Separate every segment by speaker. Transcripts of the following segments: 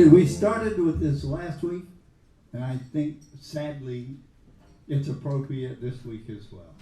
Speaker 1: We started with this last week, and I think, sadly, it's appropriate this week as well.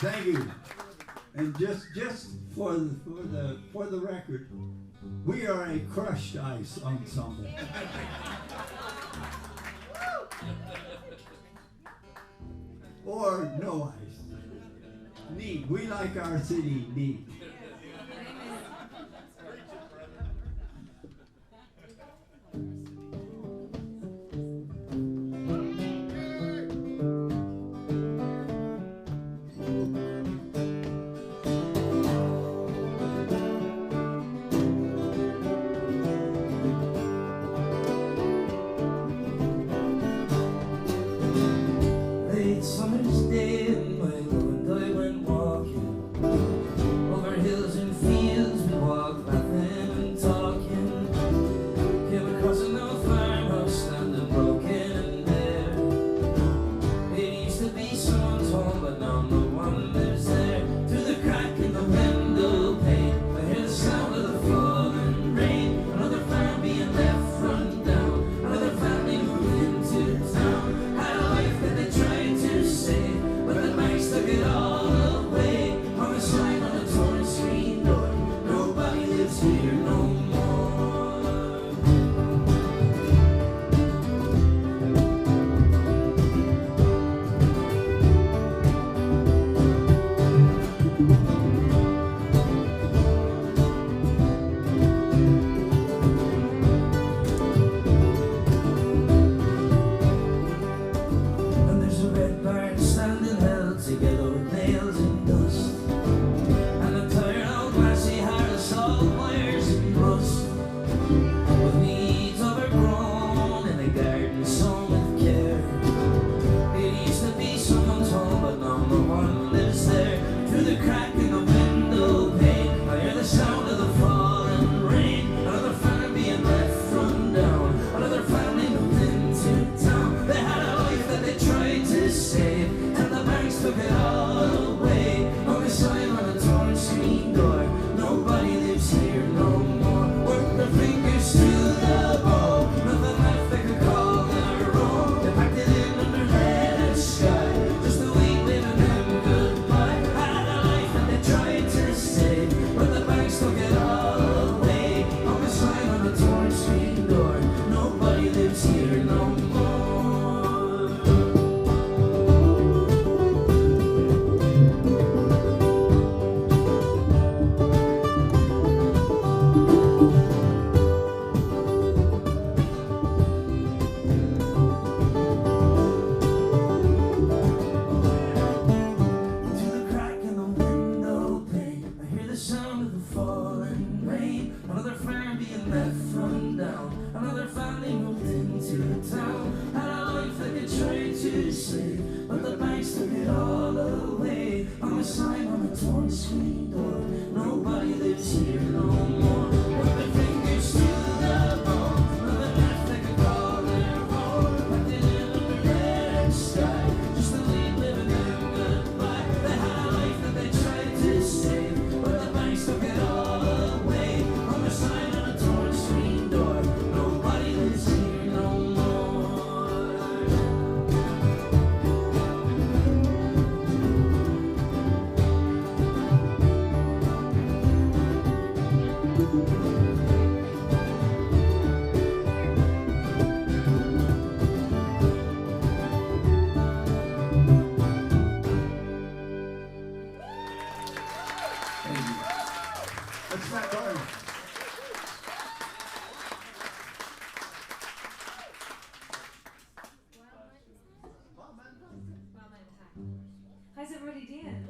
Speaker 1: Thank you. And just for the record, we are a crushed ice ensemble. Or no ice. Neat. We like our city neat.
Speaker 2: Summer's day, my love and I went walking over hills and fields. We walked laughing and talking. Came across an old farmhouse standing broken and bare. It used to be someone's home, but now no one lives there. Through the crack in the window pane, I hear the sound of the falling rain. Another farm being left run down. Another family moved into town. to save, but the banks took it all away. I'm a sign on the torn screen door. Nobody lives here no more. Put their fingers to the bone, with a knife they could call their own. Packed it in with the red sky, just to leave living them goodbye. They had a life that they tried to save, but the banks took it all away. I'm a sign on a torn screen door. Nobody lives here no more.
Speaker 1: That's not hard.
Speaker 3: How's everybody doing?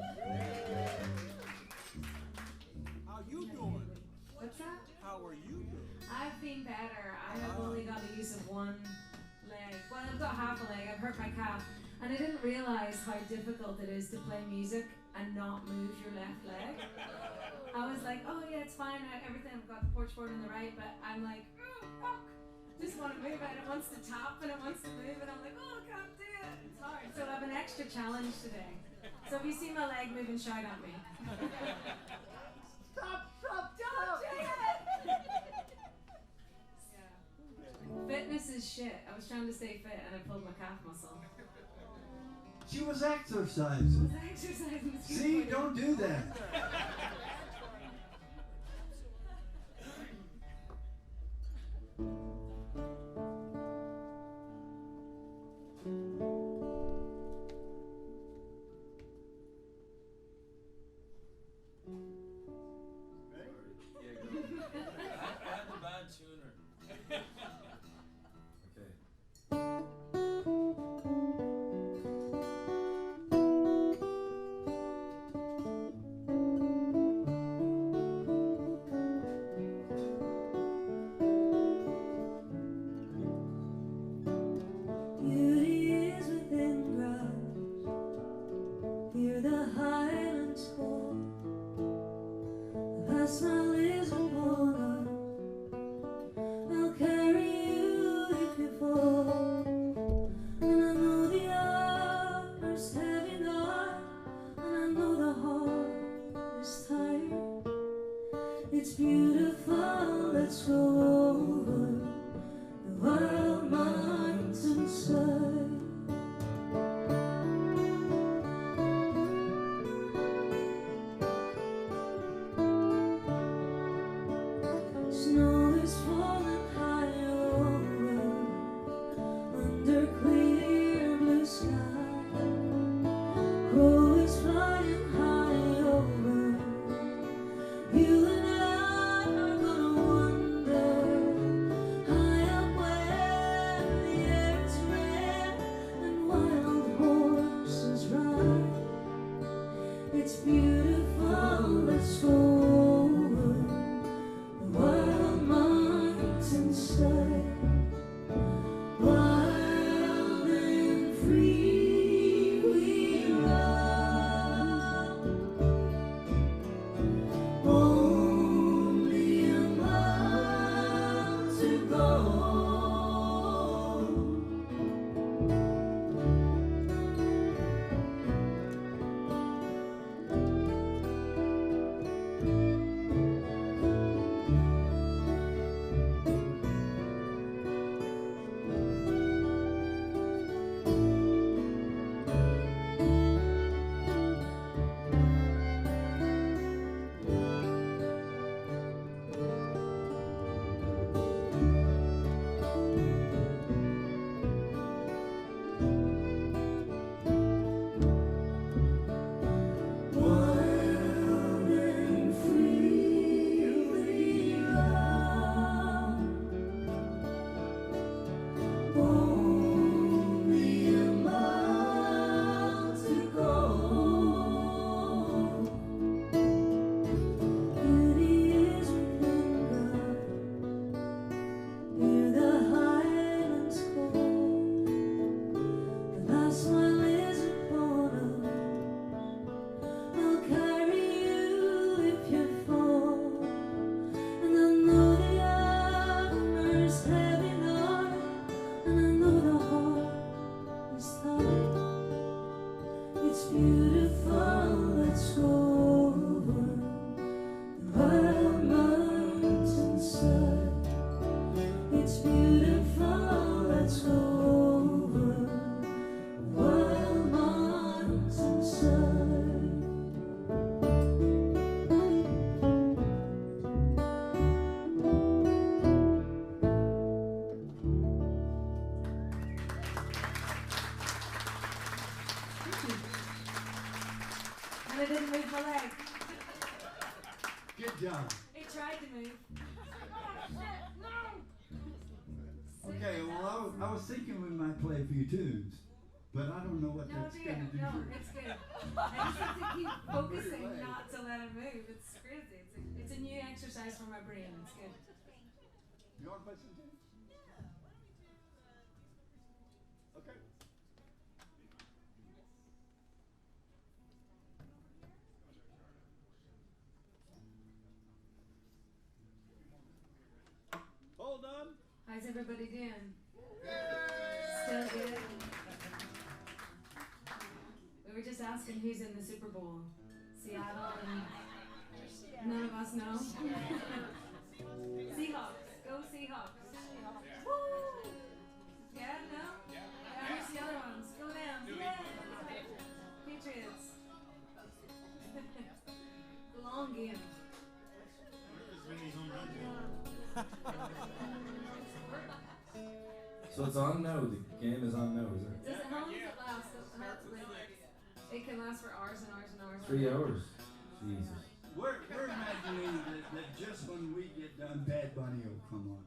Speaker 4: How you doing?
Speaker 3: What's that?
Speaker 4: How are you doing?
Speaker 3: I've been better. I have only got the use of one leg. Well, I've got half a leg. I've hurt my calf. And I didn't realise how difficult it is to play music and not move your left leg. I was like, oh yeah, it's fine. Everything. I've got the porch board on the right, but I'm like, oh fuck. Just want to move it. It wants to tap and it wants to move, and I'm like, oh, I can't do it. It's hard. So I have an extra challenge today. So if you see my leg moving, shout at me.
Speaker 1: Stop, stop,
Speaker 3: Don't do it! Yeah. Fitness is shit. I was trying to stay fit and I pulled my calf muscle.
Speaker 1: She was exercising.
Speaker 3: I was exercising.
Speaker 1: See, don't do that.
Speaker 2: I'm a bad tuner.
Speaker 5: Beauty is within grasp. Hear the highlands call. The past smile is upon us. I'll carry you if you fall. And I know the hour's heavy night, and I know the heart is tired. It's beautiful, let's go over the wild mountainside. Snow is falling high over under clear blue sky. Crow is flying high over. You and I are gonna wander high up where the air is red and wild horses ride. It's beautiful, let's go over the wild mountainside. Wild and free we ride.
Speaker 3: didn't move my leg.
Speaker 1: Good job.
Speaker 3: It tried to move.
Speaker 1: Okay, well, I was thinking we might play a few tunes, but I don't know what
Speaker 3: No,
Speaker 1: that's
Speaker 3: it's
Speaker 1: going to
Speaker 3: good.
Speaker 1: do.
Speaker 3: No, it's good. I just have to keep focusing not to let it move. It's crazy. It's a new exercise for my brain. It's good.
Speaker 1: You want to play some tunes? Okay. Hold on.
Speaker 3: How's everybody doing? Still good? We were just asking who's in the Super Bowl. Seattle and none of us know. Seahawks. Go Seahawks. Woo! Yeah, no? Yeah, who's the other ones? Go them. Yeah. Patriots. Long game.
Speaker 2: So it's on now. The game is on now, is it?
Speaker 3: Does it, how long does it last? It can last for hours and hours and hours.
Speaker 2: 3 hours. Jesus.
Speaker 1: We're imagining that just when we get done, Bad Bunny will come on.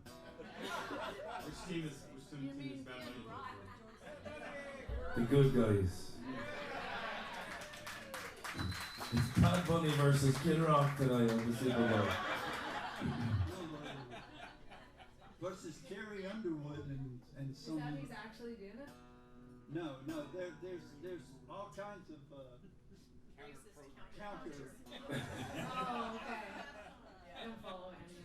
Speaker 6: Which team is Bad Bunny?
Speaker 2: The good guys. It's Bad Bunny versus Kid Rock tonight on the Super Bowl.
Speaker 1: Versus Carrie Underwood and
Speaker 3: Is
Speaker 1: some.
Speaker 3: that who's actually doing it?
Speaker 1: No, there's all kinds of counter.
Speaker 3: Oh, okay. I don't follow any of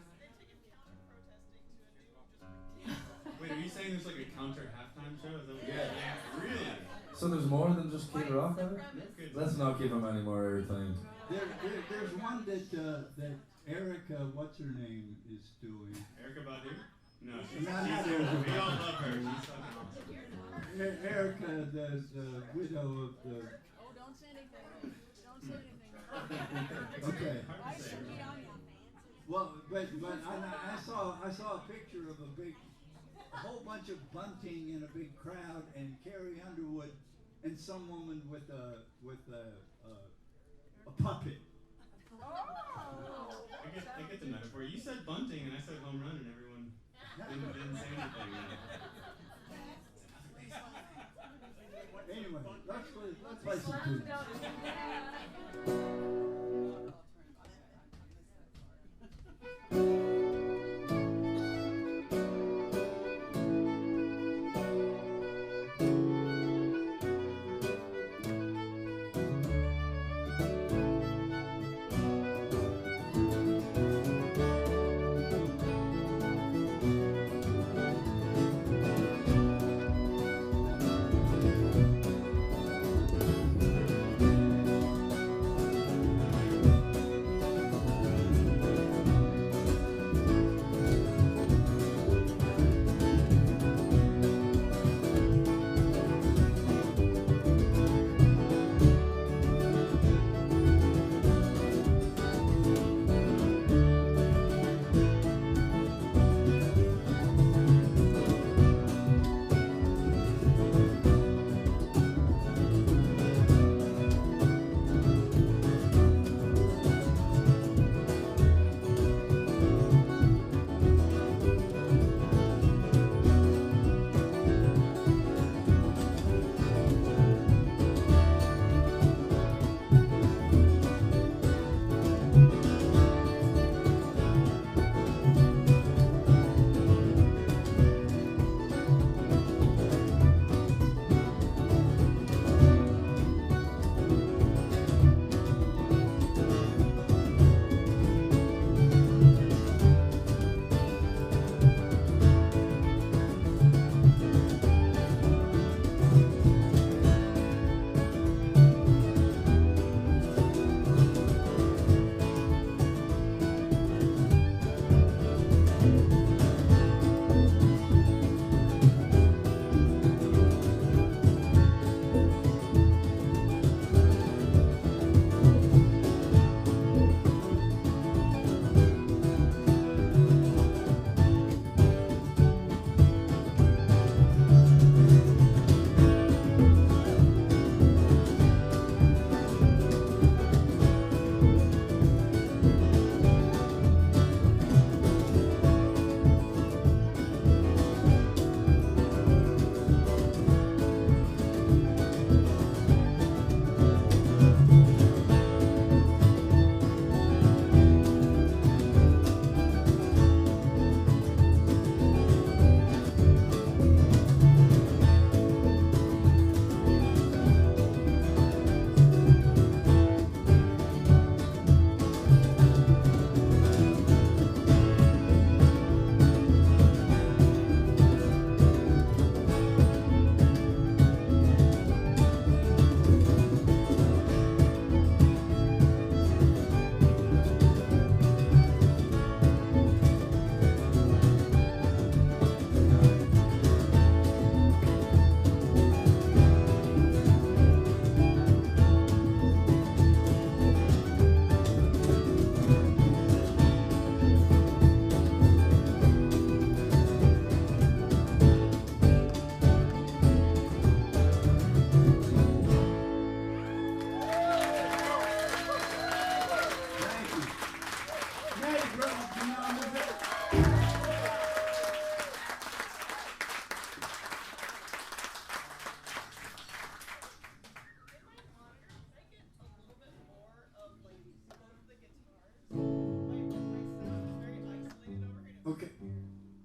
Speaker 3: it.
Speaker 6: Wait, are you saying there's like a counter halftime show? Is that what
Speaker 2: Yeah.
Speaker 6: Really?
Speaker 2: So there's more than just Kid Rock on it?
Speaker 6: Good.
Speaker 2: Let's not give him any more airtime.
Speaker 1: There's one that Erica, what's her name, is doing.
Speaker 6: Erica Badu? No,
Speaker 1: No,
Speaker 6: she's
Speaker 1: not
Speaker 6: terrible.
Speaker 1: Erica
Speaker 6: We all
Speaker 1: Badu.
Speaker 6: love her. She's fucking awesome.
Speaker 1: Erica, the widow of the.
Speaker 7: Oh, don't say anything. Don't say anything.
Speaker 1: Okay.
Speaker 6: Hard to say.
Speaker 1: Well, but I saw a picture of a whole bunch of bunting in a big crowd, and Carrie Underwood and some woman with a puppet.
Speaker 7: Oh!
Speaker 6: I get the metaphor. You said bunting and I said home run and everyone didn't say anything.
Speaker 1: Anyway, let's play some
Speaker 3: Slam
Speaker 1: tunes.
Speaker 3: dunk.
Speaker 5: Thank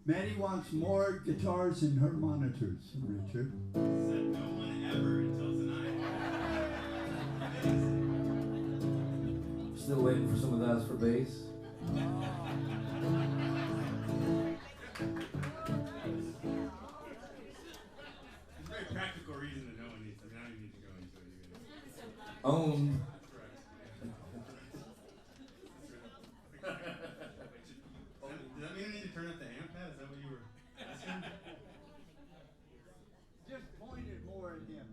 Speaker 1: Maddie wants more guitars and her monitors, Richard.
Speaker 6: Said no one ever until tonight.
Speaker 2: Still waiting for someone to ask for bass.
Speaker 6: There's a very practical reason that no one needs to. I don't even need to go into it.
Speaker 2: Owned.
Speaker 6: Does that mean I need to turn up the amp pad? Is that what you were asking?
Speaker 1: Just point it more at him.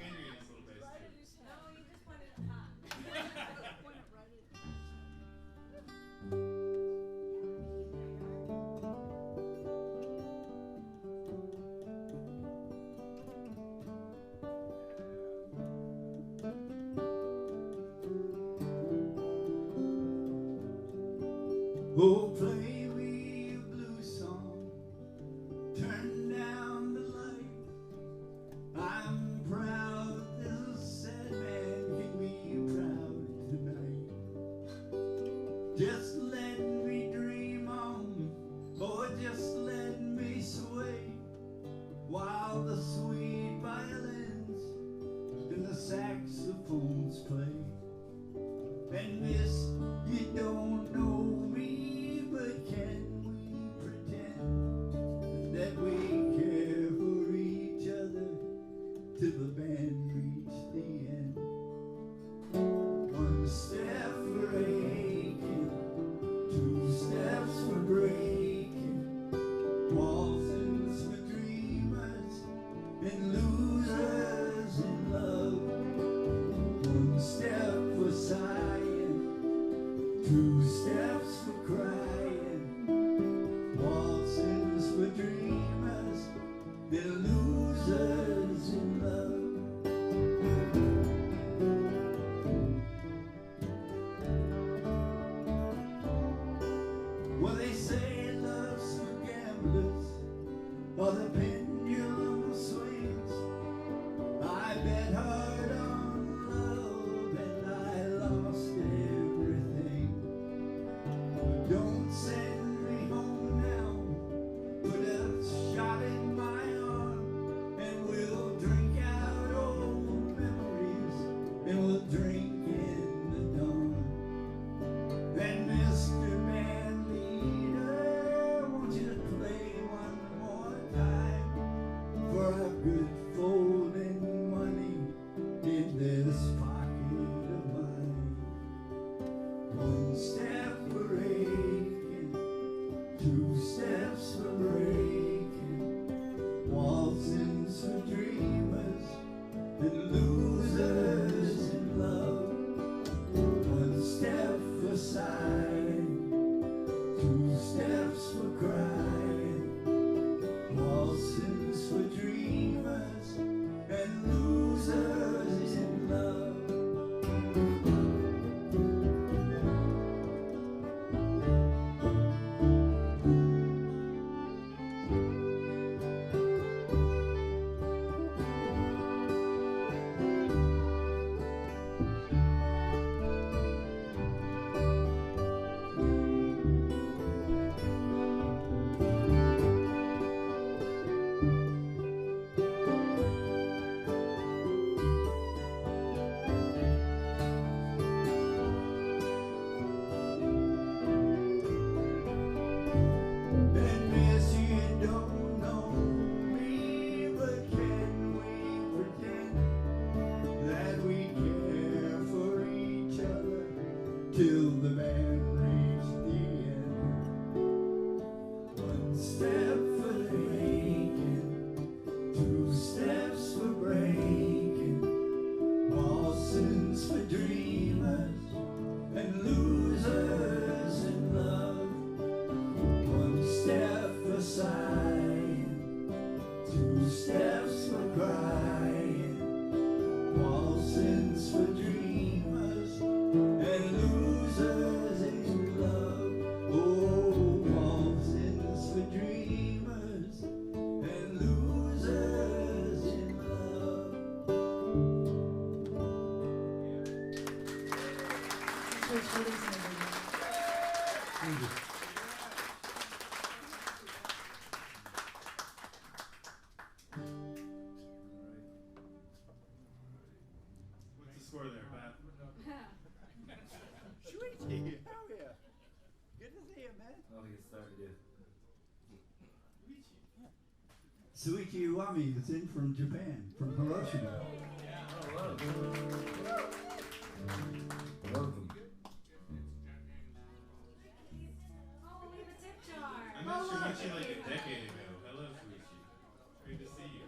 Speaker 6: Andrew needs a little bass too.
Speaker 3: No, you just pointed at top.
Speaker 7: Point it right at
Speaker 1: Oh, play me a blues song, turn down the light. I'm proud this sad man can be proud tonight. Just let me dream on, or just let me sway, while the sweet violins and the saxophones play. And miss, you don't know me, but can we pretend that we care for each other till the band reach the end? One step for aching, two steps for breaking, waltzes for dreamers and losers in love. One step for sighing, two steps for crying, waltzes for dreamers, they're losers in love. Well, they say love's for gamblers, or the pendulum swings. I bet hard on love and I lost everything. Don't send me home now, put a shot in my arm, and we'll drink out old memories, and we'll drink in the dawn. And Mr. Bandleader, won't you play one more time for a good folding money in this pocket of mine? One step for aching, two steps for breaking, waltzes for dreamers and losers in love. One step for sighing, two steps for crying, waltzes for dreamers and losers in love. And miss, you don't know me, but can we pretend that we care for each other till the band reach the end? One step for aching, two steps for breaking, waltzes for dreamers and losers in love. One step for sighing, two steps for crying, waltzes for dreamers and losers in love. Oh, waltzes for dreamers and losers in love.
Speaker 3: George Williams, everyone.
Speaker 1: Thank you. Suichi Iwami is in from Japan, from Hiroshima.
Speaker 2: Welcome.
Speaker 3: Oh, we have a tip jar.
Speaker 6: I met Shuichi like a decade ago. Hello, Shuichi. Great to see you.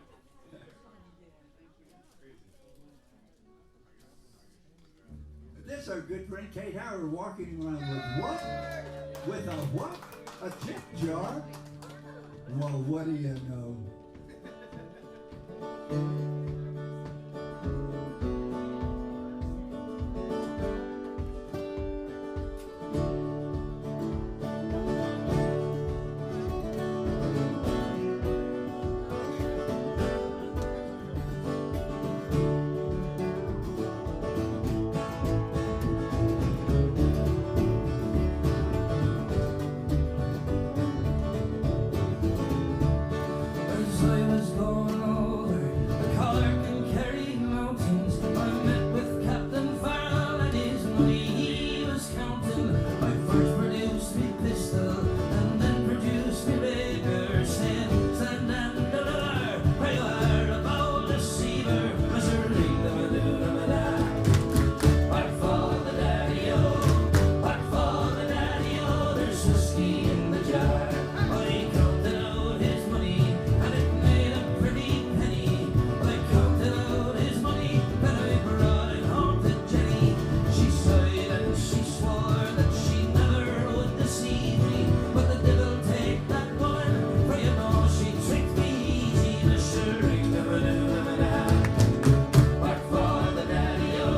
Speaker 1: This our good friend Kate Howard walking around with what? With a what? A tip jar? Well, what do you know?
Speaker 2: As I was going over the Cork and Kerry mountains, I met with Captain Farrell and his money he was counting. I first produced me pistol and then produced me rapier, saying, "Stand and deliver, where you are a bold deceiver." I said, "Ring them a doo them a da." Back for the daddy-o, back for the daddy-o, there's whiskey in the jar. I counted out his money and it made a pretty penny. I counted out his money and I brought it home to Jenny. She sighed and she swore that she never would deceive me. But the devil take that woman, for you know she tricked me easy. The shirring them a doo them a da. Back for the daddy-o,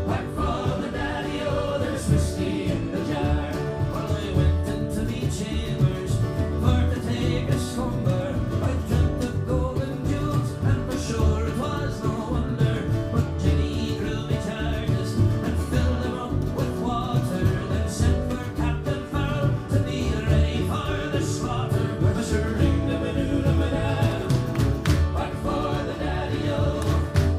Speaker 2: back for the daddy-o, there's whiskey in the jar. Well, I went into me chambers for to take a slumber. I dreamt of golden jewels, and for sure it was no wonder. But Jenny grew me charges and filled them up with water, then sent for Captain Farrell to be ready for the slaughter. I sure ringed them a doo them a da. Back for the daddy-o,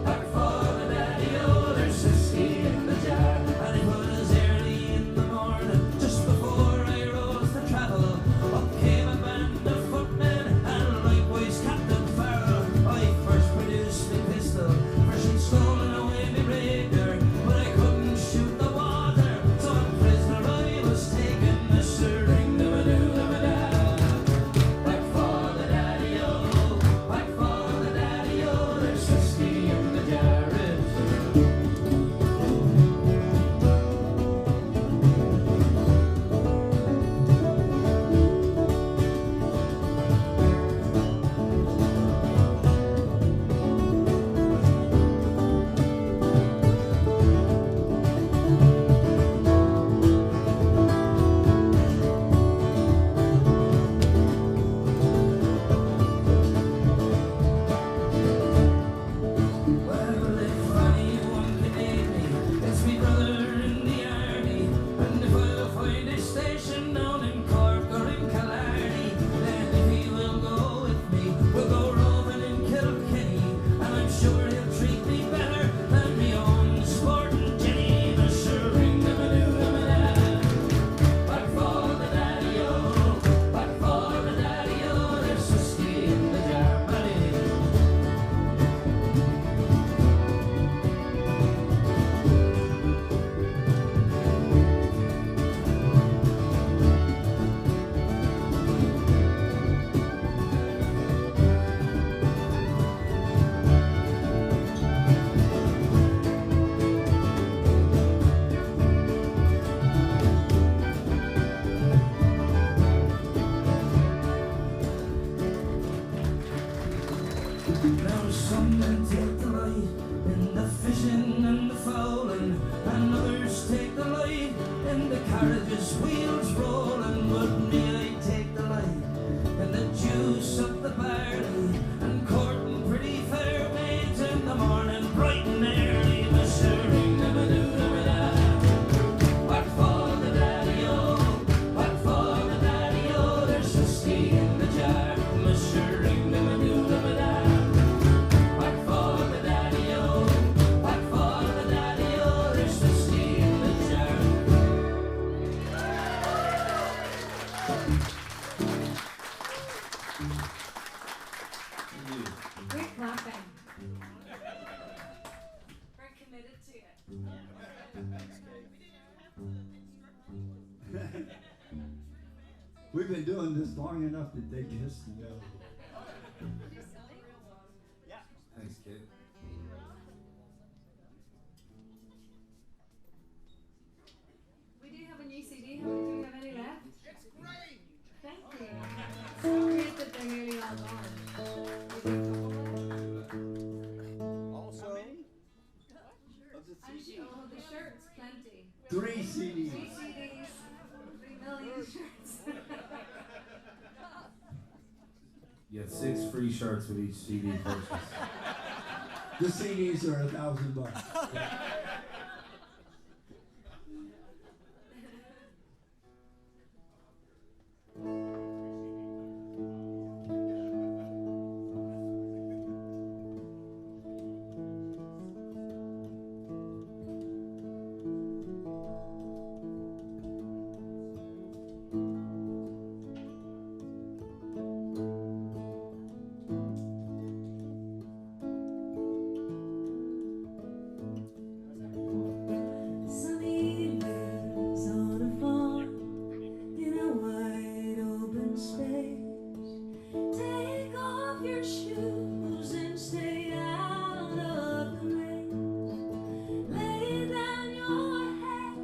Speaker 2: back for the daddy-o, there's whiskey in the jar. And it was early in the morning, just before I rose to travel. Up came a band of footmen, and likewise Captain Farrell. I first produced me pistol, for she'd stolen away me rapier. But I couldn't shoot the water, so a prisoner I was taken. Mr. Ring them a doo them a da. Back for the daddy-o, back for the daddy-o, there's whiskey in the jar. Well, if anyone can aid me, it's me brother in the army. And if I'll find a station down in Cork or in Killarney, then if he will go with me, we'll go roving in Kilkenny. And I'm sure he'll treat me better than me own sporting Jenny. But sure ring them a doo them a da. Back for the daddy-o, back for the daddy-o, there's whiskey in the jar. Now some men take delight in the fishing and the fowling, and others take delight in the carriages, wheels rolling. But me, I take delight in the juice of the barley, and courting pretty fair maids in the morning, bright and early. Mr. Ring them a doo them a da. Back for the daddy-o, back for the daddy-o, there's whiskey in the jar. Mr. Ring them a doo them a da. Back for the daddy-o, back for the daddy-o, there's whiskey in the jar. you.
Speaker 3: Great clapping. Very committed to it.
Speaker 1: We've been doing this long enough that they just know.
Speaker 2: Thanks, kid.
Speaker 3: We do have a new CD. Do we have any left?
Speaker 4: It's great.
Speaker 3: Thank you. So great that they're nearly all gone. Maybe a couple left?
Speaker 4: Also,
Speaker 3: I'm sure. Oh, the shirts, plenty.
Speaker 1: 3 CDs.
Speaker 3: 3 CDs, 3 million shirts.
Speaker 2: You get 6 free shirts with each CD purchase.
Speaker 1: The CDs are $1,000.
Speaker 5: Sunny lives on a farm in a wide open space. Take off your shoes and stay out of the rain. Lay down your head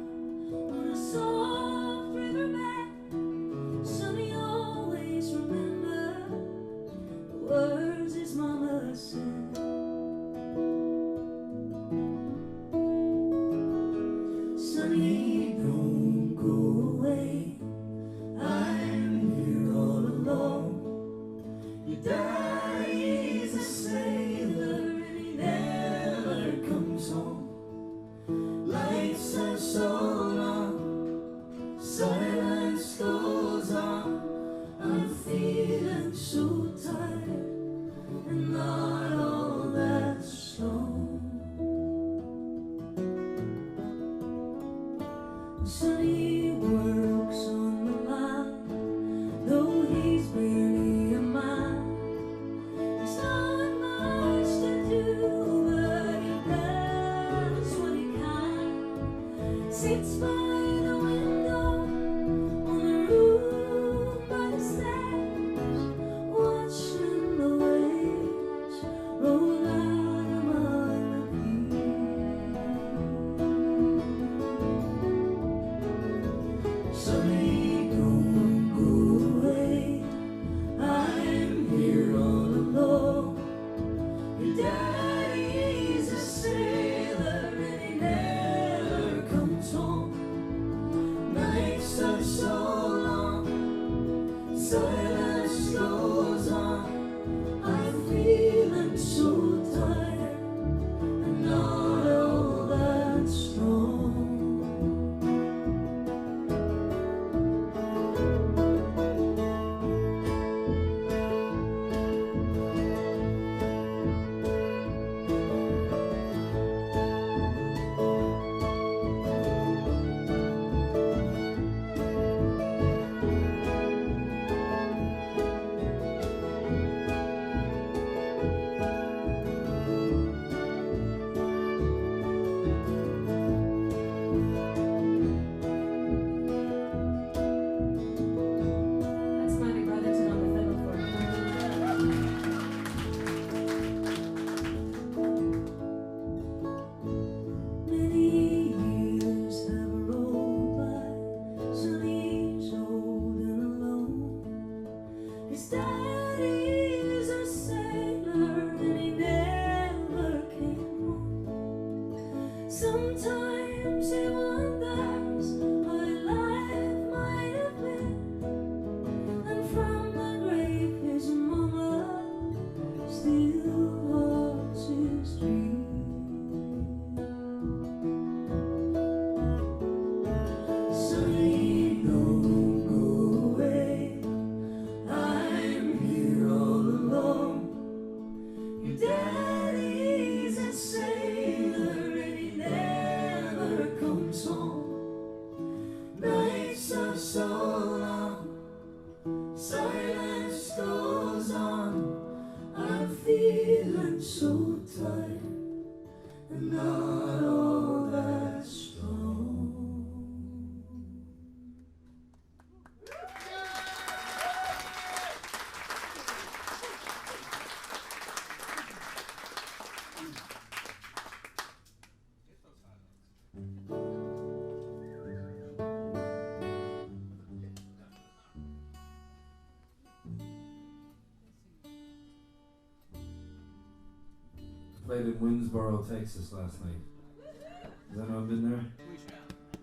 Speaker 5: on a soft riverbed. Sunny, always remember the words his mama said. Sunny, don't go away. I'm here all alone. Your daddy's a sailor and he never comes home. Lights are so long, silence goes on. I'm feeling so tired and not all that strong. Sonny works on the line, though he's barely a man. There's not much to do, but he does what he can. Sits by the window on the roof by the stairs, watching the waves roll out among the Sunny, don't go away. I'm here all alone. Your daddy's a sailor and he never comes home. Nights are so long, silence goes on. I'm feeling so tired and not all that strong.
Speaker 3: That's Manny Brotherton on the fiddle for me.
Speaker 5: Many years have rolled by. Sonny's old and alone. His daddy's a sailor and he never came home. Sometimes he wonders how life might have been, and from the grave his mama still holds his dream. Sunny, don't go away. I'm here all alone. Your daddy's a sailor and he never I'm so tired and not all that strong.
Speaker 2: Played in Winsboro, Texas last night. Has anyone been there?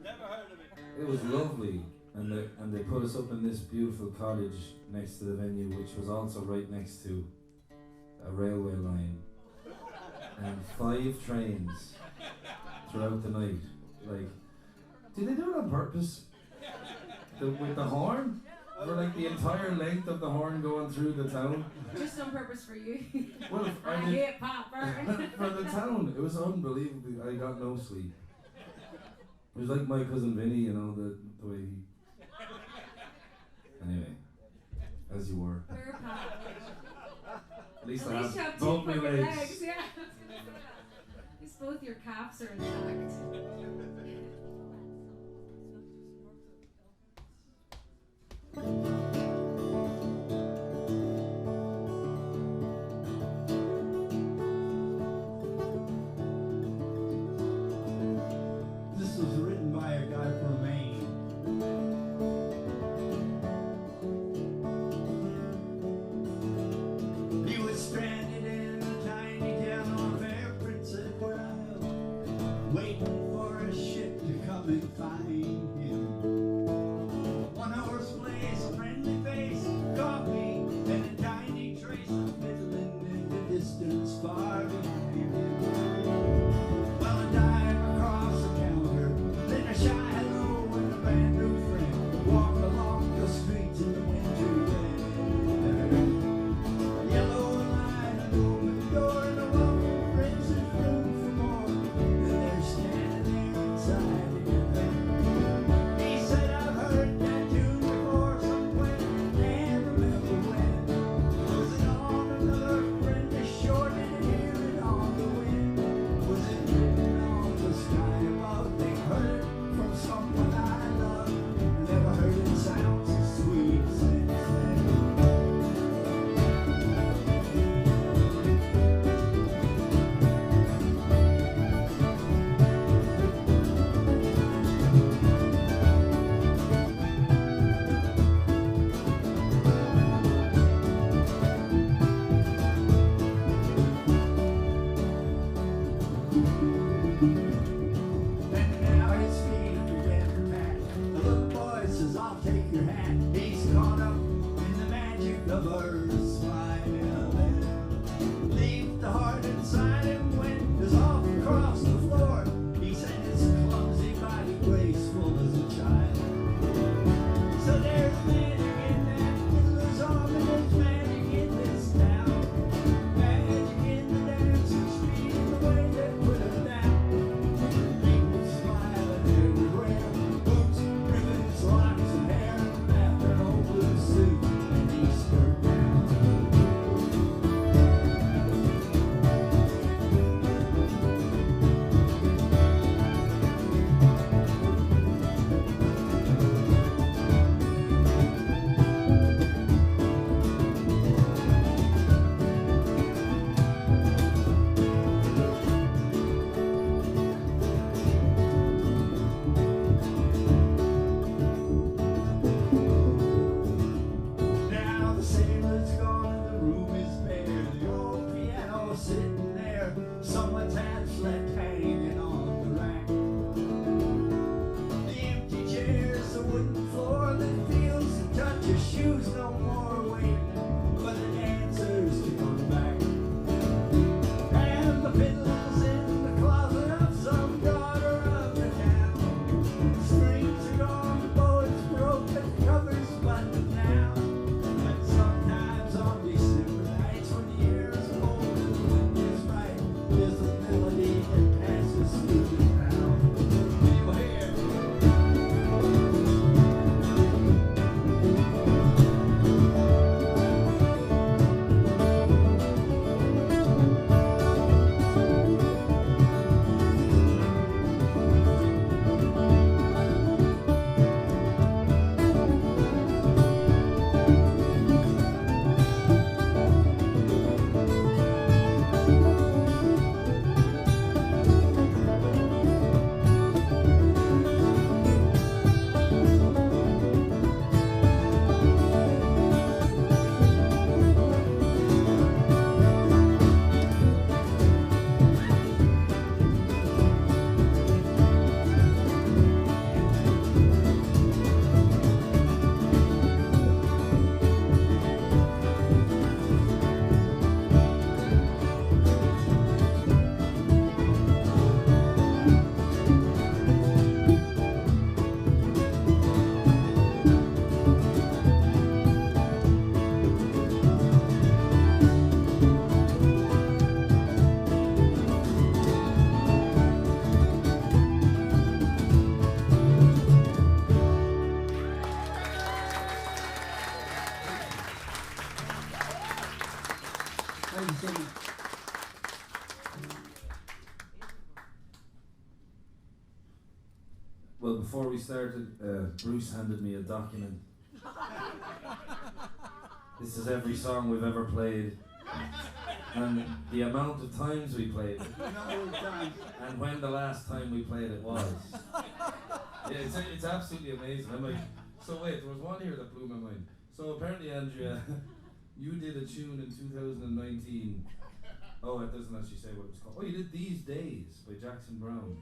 Speaker 4: Never heard of it.
Speaker 2: It was lovely, and they put us up in this beautiful cottage next to the venue, which was also right next to a railway line, and 5 trains throughout the night. Like, did they do it on purpose? With the horn? For like the entire length of the horn going through the town?
Speaker 3: Just on purpose for you.
Speaker 2: Well,
Speaker 3: I hate pop burn.
Speaker 2: for the town, it was unbelievable. I got no sleep. It was like my cousin Vinny, you know, the way he... Anyway, as you were.
Speaker 3: Poor pop.
Speaker 2: At least
Speaker 3: At
Speaker 2: I
Speaker 3: least you
Speaker 2: have
Speaker 3: have
Speaker 2: both
Speaker 3: teeth
Speaker 2: my
Speaker 3: on your
Speaker 2: legs.
Speaker 3: legs, yeah. At least both your calves are intact.
Speaker 1: This was written by a guy from Maine. He was stranded in a tiny town on Fair Princess Isle, waiting for a ship to come and find him. One horse place, a friendly face, coffee, and a tiny trace of Midland in the distance far behind him. Well, a dive across the counter, then a shy hello and a brand new friend walk along the streets in the winter weather. Yellow line and open door and a welcome friends and room for more, and they're standing there inside again. He said, I've heard that tune before somewhere, can't remember when. Was it on another friend ashore? Did it hear it on the wind? Was it written on the sky above? They heard it from someone I love. Never heard it sound so sweet since then. And now his feet began to pat. The little boy says, I'll take your hat. He's caught up in the magic of her smile. And leave the heart inside him when he's off across the floor. He said his clumsy body graceful as a child. So there's magic in that fiddler's arm, and there's magic in this town. Magic in the dancing speed and the way they put him down. People smiling everywhere, boots, ribbons, locks of hair, and after an old blue suit and Easter gown. Now the sailor's gone and the room is bare. The old piano sitting there, someone's hands left hanging on the rack. The empty chairs, the wooden floor that feels the touch of shoes no more, waiting for the dancers to come back. And the fiddle's in the closet of some daughter of the town. Strings are gone, the board's broken, covers buttoned now. But sometimes on December nights when the air is cold and the wind is right, there's a melody singing.
Speaker 2: Well, before we started, Bruce handed me a document. This is every song we've ever played, and the amount of times we played it, and when the last time we played it was. Yeah, it's absolutely amazing. I'm like, so wait, there was one here that blew my mind. So apparently, Andrea, you did a tune in 2019. Oh, it doesn't actually say what it was called. Oh, you did These Days by Jackson Brown.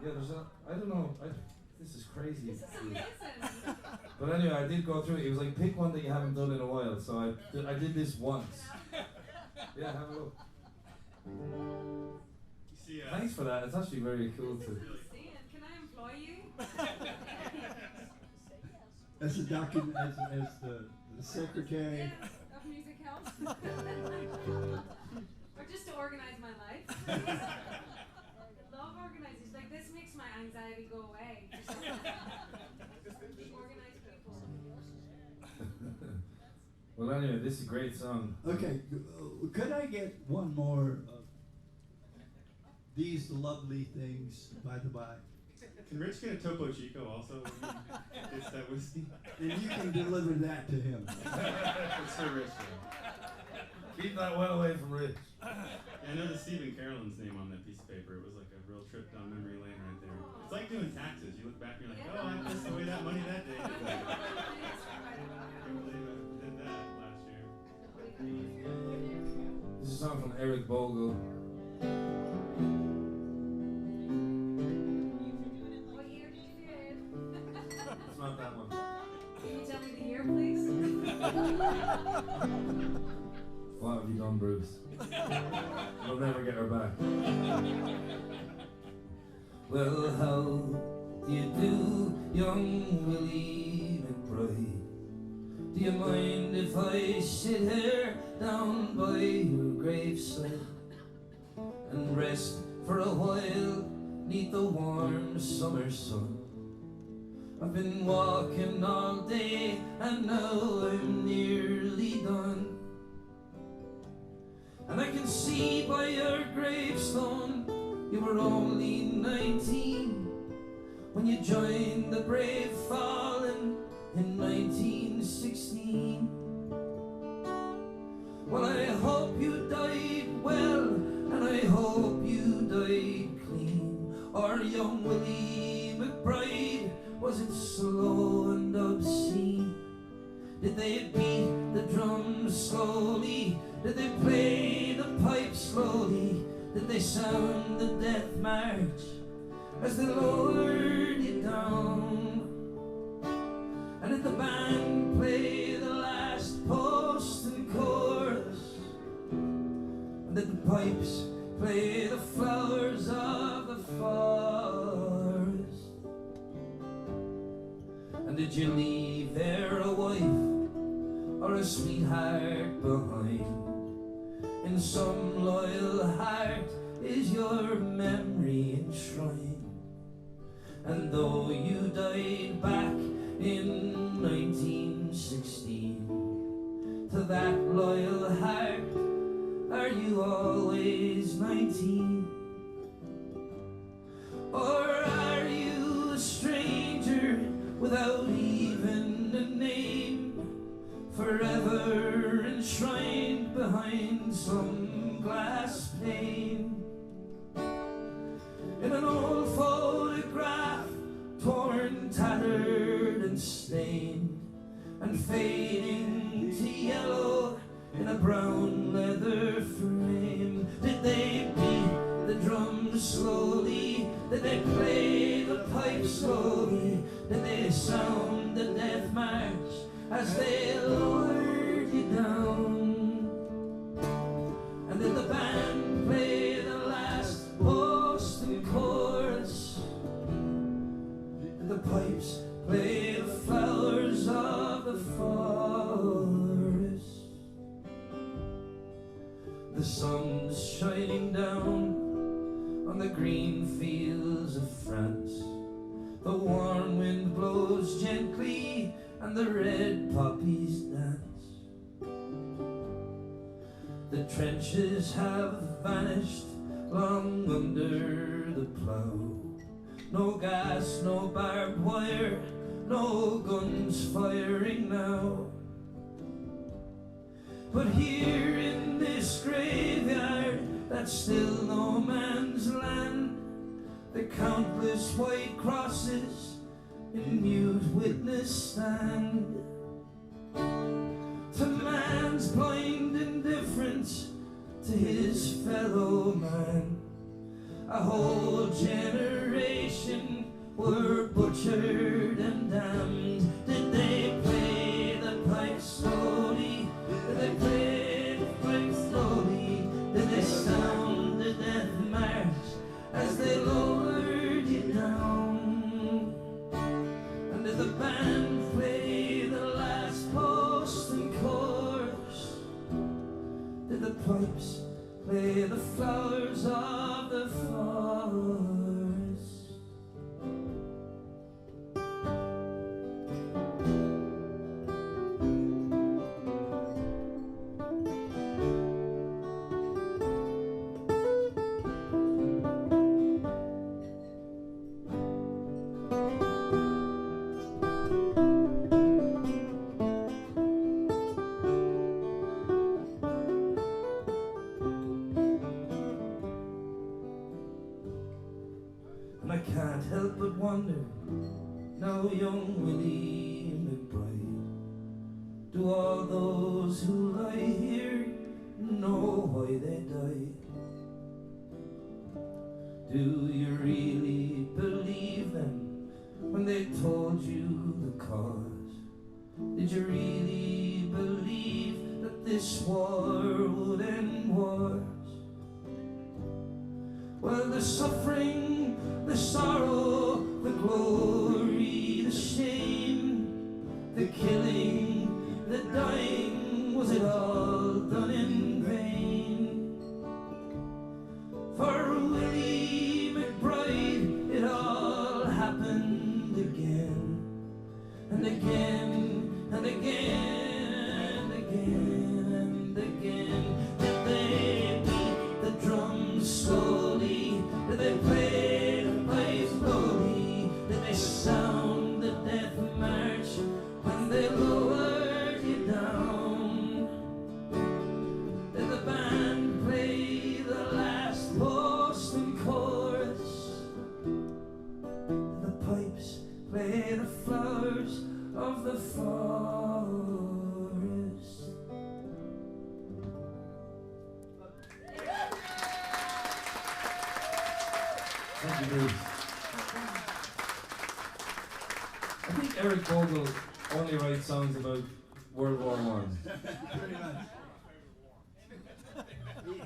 Speaker 2: Yeah, there's a, I don't know, this is crazy.
Speaker 3: This is amazing.
Speaker 2: But anyway, I did go through it. It was like, pick one that you haven't done in a while. So I did this once. Yeah, have a look.
Speaker 6: See,
Speaker 2: Thanks for that. It's actually very cool to.
Speaker 3: Can I employ you?
Speaker 1: As the document, as the secretary.
Speaker 3: Yes, of Music House. Or just to organize my life. I love organizing. Like, this makes my anxiety go away. Organize people.
Speaker 2: Well, anyway, this is a great song.
Speaker 1: Okay, could I get one more of These Lovely Things, by the by?
Speaker 6: Can Rich get a Topo Chico also? It's that whiskey.
Speaker 1: And you can deliver that to him.
Speaker 6: It's for Rich.
Speaker 2: Keep that one away from Rich.
Speaker 6: Yeah, I know the Stephen Carolyn's name on that piece of paper. It was like a real trip down memory lane right there. It's like doing taxes. You look back and you're like, oh, I pissed away that money that day. I can't believe I did that last year.
Speaker 2: This is a song from Eric Bogle.
Speaker 3: What year did you do it?
Speaker 2: It's not that one.
Speaker 3: Can you tell me the year, please?
Speaker 2: What have you done, Bruce? We'll never get her back. Well, how do you do, young Willie McBride? Do you mind if I sit here down by your graveside and rest for a while neath the warm summer sun? I've been walking all day and now I'm nearly done. And I can see by your gravestone you were only 19 when you joined the brave fallen in 1916. Well, I hope you died well, and I hope you died clean. Or young Willie McBride, was it slow and obscene? Did they beat the drums slowly? Did they play the pipe slowly? Did they sound the death march as they lowered you down? And did the band play the last post and chorus? And did the pipes play the flowers of the forest? And did you leave there a wife or a sweetheart behind? In some loyal heart is your memory enshrined. And though you died back in 1916, to that loyal heart are you always 19? Or are you a stranger without even a name, forever enshrined behind some glass pane? In an old photograph, torn, tattered and stained, and fading to yellow in a brown leather frame. Did they beat the drums slowly? Did they play the pipe slowly? Did they sound the death march as they lowered you down? And did the band play the last post and chorus? Did the pipes play the flowers of the forest? The sun's shining down on the green fields of France. The warm wind blows gently and the red poppies dance. The trenches have vanished long under the plough. No gas, no barbed wire, no guns firing now. But here in this graveyard that's still no man's land, the countless white crosses in mute witness stand to man's blind indifference to his fellow man. A whole generation were butchered and damned. Did they play the pipe slowly? Did they play the pipe slowly? Did they sound the death march as they lowered you down? And did the band play the last post and chorus? Did the pipes play the flowers of the forest? I can't help but wonder, now young Willie McBride, do all those who lie here know why they died? Do you really believe them when they told you the cause? Did you really believe that this war would end wars? Well, the suffering, the sorrow, the glory, the shame, the killing, the dying, was it all done in vain? For Willie McBride, it all happened again, and again, and again, and again, and again. Did they beat the drums slowly? Did they play the pipe slowly? Did they sound the death march when they lowered you down? Did the band play the last post and chorus? Did the pipes play the flowers of the forest?
Speaker 5: Thank you, Bruce. I think Eric Bogle only writes songs about World War One.
Speaker 1: Pretty much.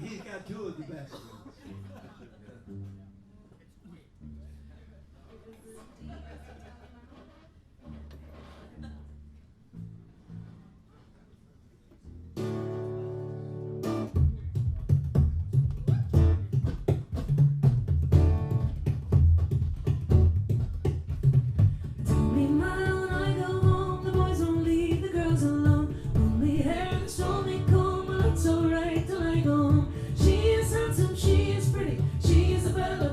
Speaker 1: He's got two of the best ones.
Speaker 3: Alright till I go home. She is handsome, she is pretty, she is a belle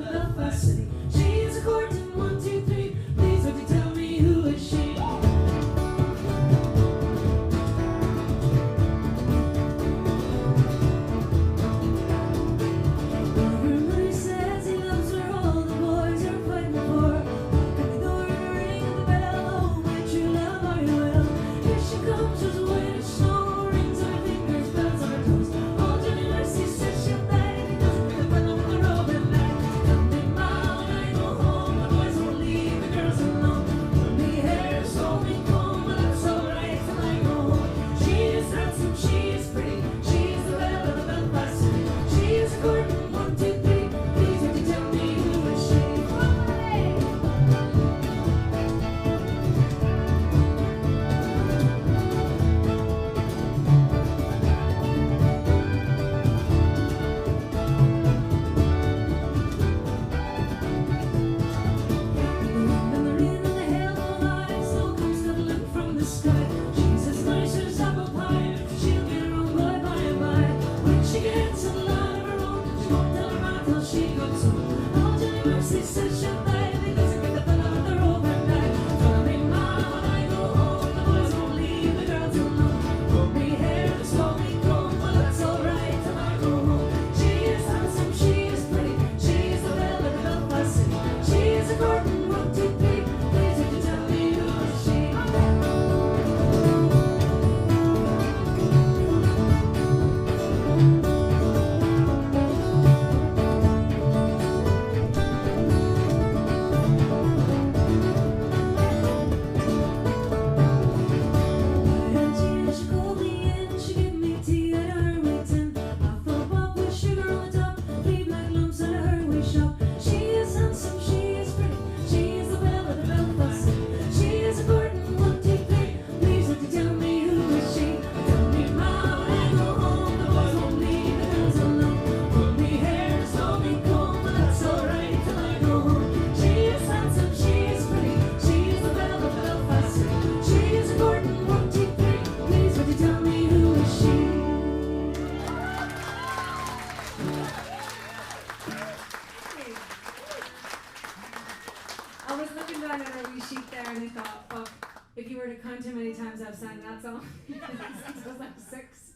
Speaker 3: If you were to count how many times I've sang that song, since I was like 6.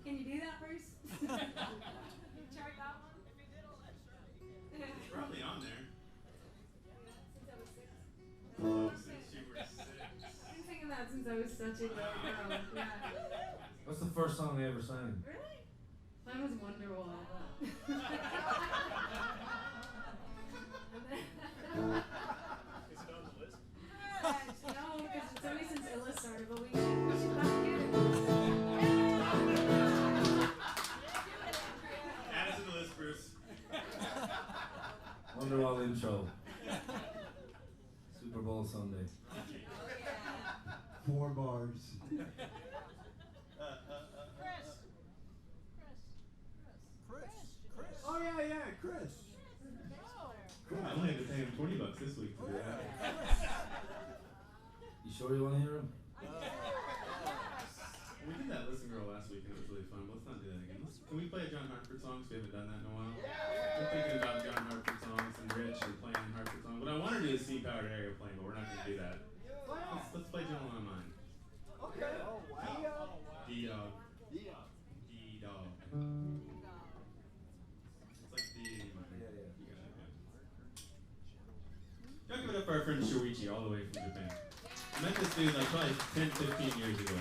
Speaker 3: Can you do that, Bruce? You chart that one?
Speaker 6: It's probably on there.
Speaker 3: Since I was 6.
Speaker 6: Oh, since you were 6.
Speaker 3: I've been singing that since I was such a little girl. Yeah.
Speaker 5: What's the first song I ever sang?
Speaker 3: Really? Mine was Wonderwall. No, because it's only since Ulla started, but we should back in.
Speaker 6: Add it to the list, Bruce.
Speaker 5: Wonderwall intro. Super Bowl Sunday.
Speaker 1: 4 bars. Oh yeah, Chris.
Speaker 6: I only had to pay him $20 this week to do that.
Speaker 5: You sure you want to hear him?
Speaker 6: We did that Listen Girl last week and it was really fun. Let's not do that again. Can we play a John Hartford song? 'Cause we haven't done that in a while. We're thinking about John Hartford songs and Rich and playing Hartford songs. What I want to do is Sea Powered Area playing, but we're not going to do that. Let's play Gentleman on Mine.
Speaker 1: Okay. Oh wow.
Speaker 6: D-Dog.
Speaker 1: Yeah.
Speaker 6: D-Dog. It's like D in mine. You got it, yeah. Y'all give it up for our friend Shuichi all the way from Japan. I met this dude like probably 10, 15 years ago.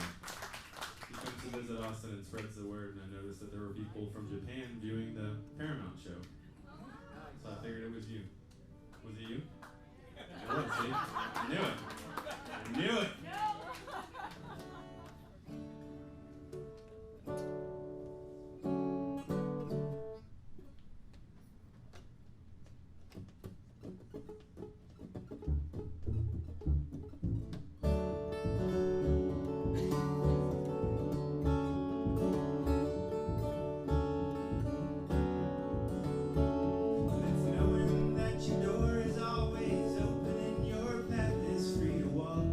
Speaker 6: He comes to visit Austin and spreads the word, and I noticed that there were people from Japan viewing the Paramount show. So I figured it was you. Was it you? It was, see? I knew it. I knew it.
Speaker 1: It's knowing that your door is always open and your path is free to walk.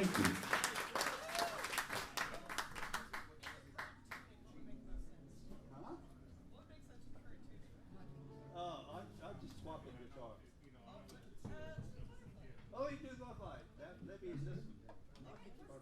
Speaker 5: Thank you.
Speaker 1: Huh? I'll just swap the guitar. Oh, you do both like that. Maybe it's this one. I'll get you both.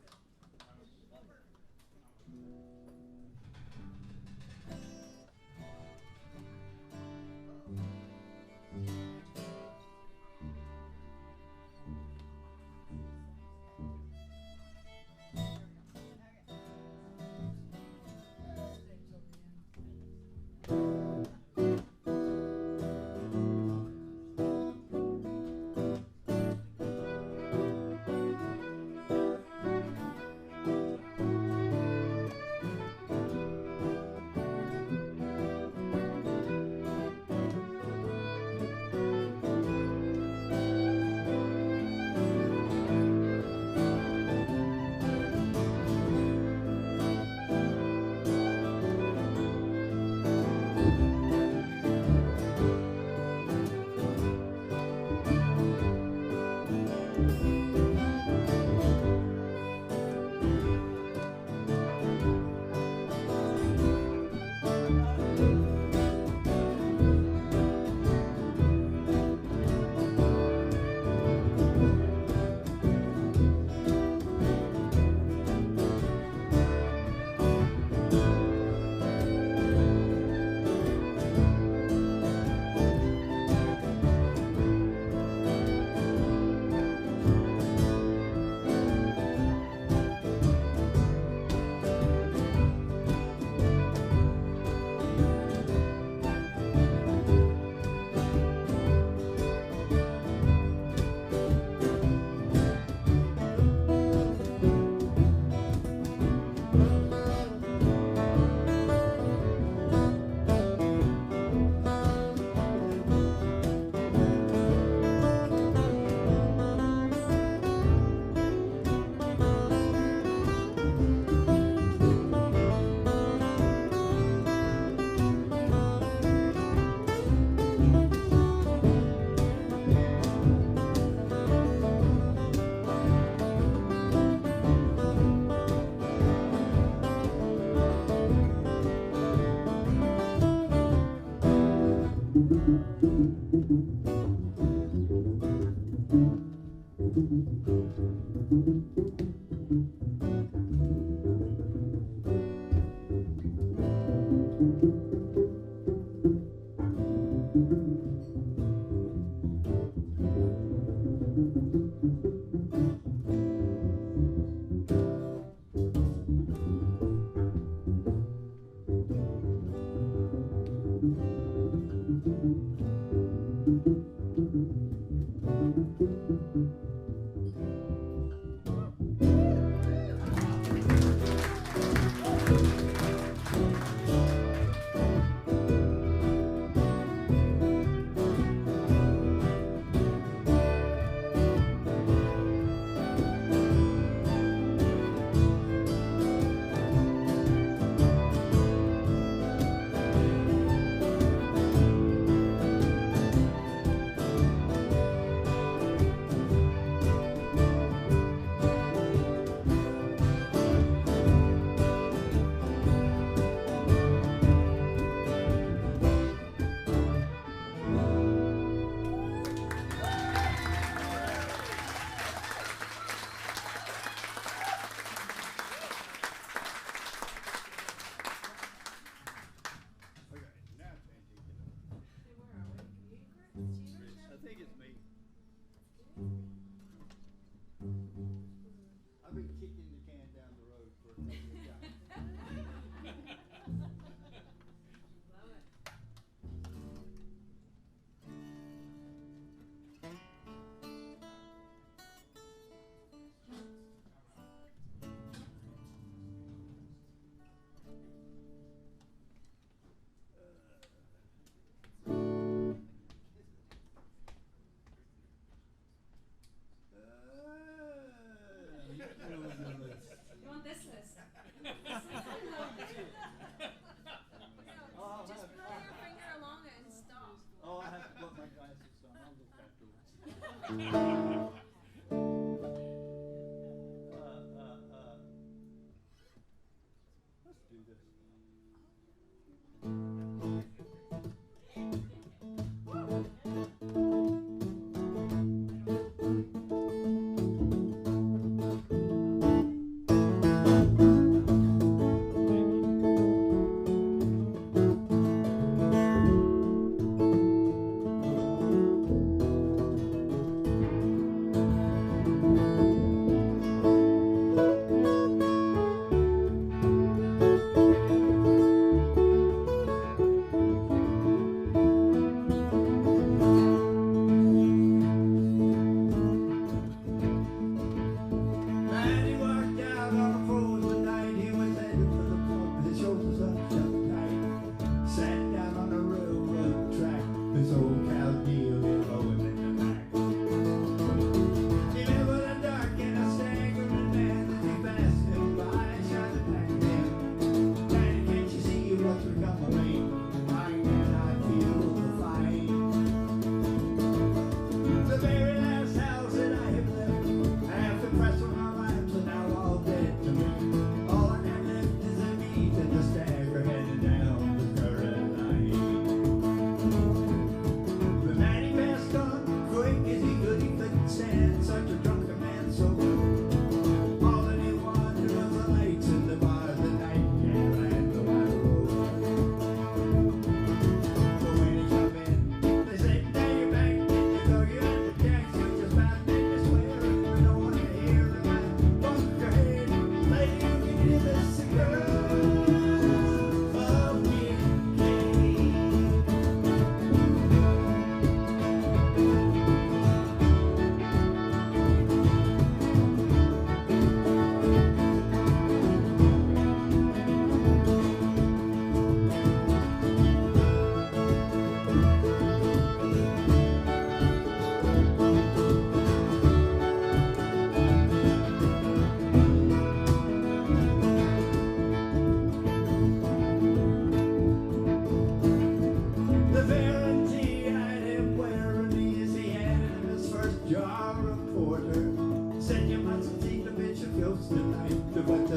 Speaker 1: I've been kicking the can down the road for a couple of times.
Speaker 3: You want this list?
Speaker 7: Just run your finger along it and stop.
Speaker 1: Oh, I have to put my glasses on. I'll look afterwards.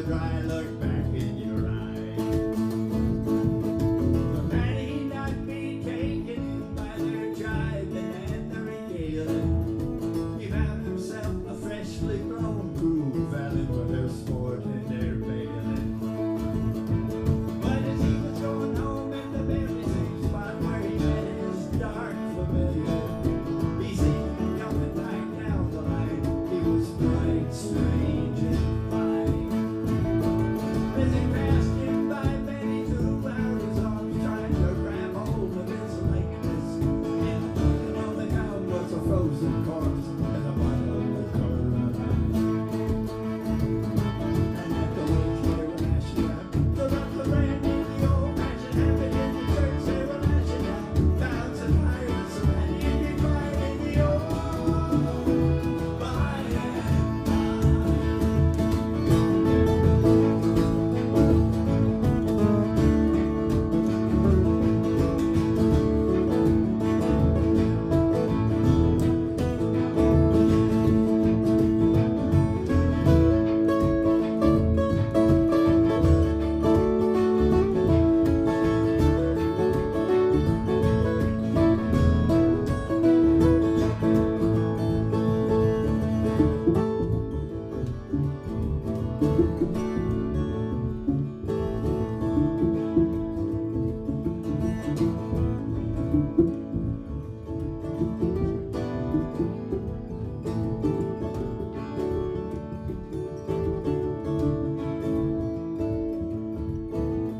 Speaker 1: dry look back in your eye. The man he not be taken in by their jibing and their regaling. He found himself a freshly grown crew, valid for their sport and their bailing. But as he was going home at the very same spot where he met his dark familiar, he seen him coming back down the line. He was bright, strange, and fine. As he passed him by, Benny threw out his arms, trying to grab hold of his likeness. And on the ground was a frozen corpse and a bottle of Cola. And at the wake they were lashing out. The ruffler ran in the old-fashioned habit in the church. They were lashing out. Bounds and pirates ran in the quiet in the old by and by.